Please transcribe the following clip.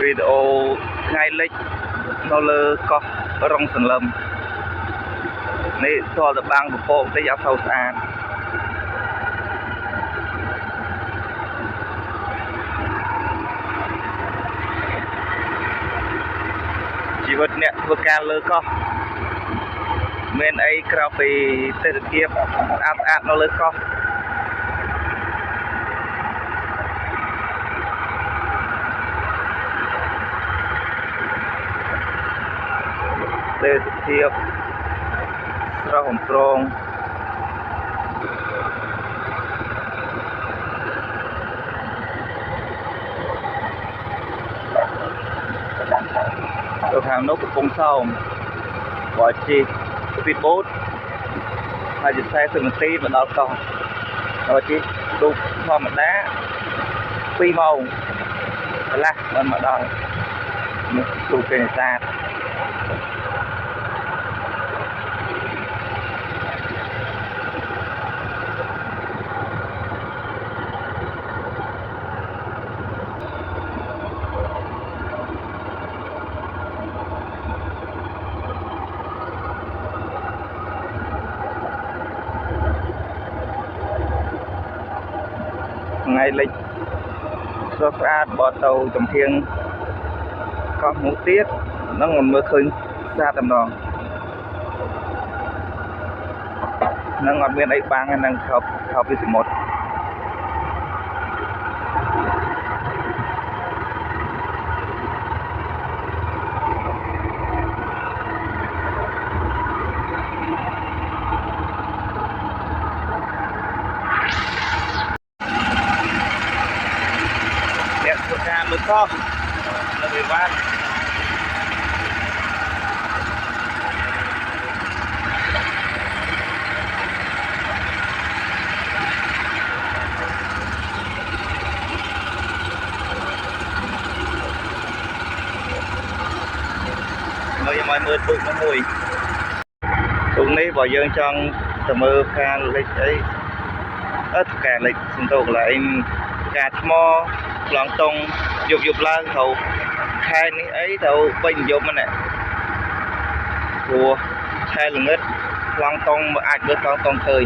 video ngay lịch nó lơ có rong sừng lầm này cho được bang của bộ tới giáo sâu xa chỉ vật nè vừa ca lơ có men ấy cà phê tết kiếp áp nó lơ có tết kiếp ra hồng tròn tôi hàng nốt cũng sau gọi chi speedboat hay dịch xe từ tí mà đào con rồi chi đục thò mặt đá phi màu là mình mà đào đục cái này ra ngày lịch do xa bỏ tàu trong thiên có một tiết nó còn mưa khơi xa tầm đó nó ngọt bên ấy bang năng học với một được không? Là bị vát. Mọi mưa tụi nó mùi. Tụi này bỏ dương trong tầm mơ ca lịch ấy. Cả lịch xin tục là em cà mò lòng tông dục la thầu khai ní ấy thầu bình dục mà nè của khai là ngất lòng tông mà ai được lòng tông thời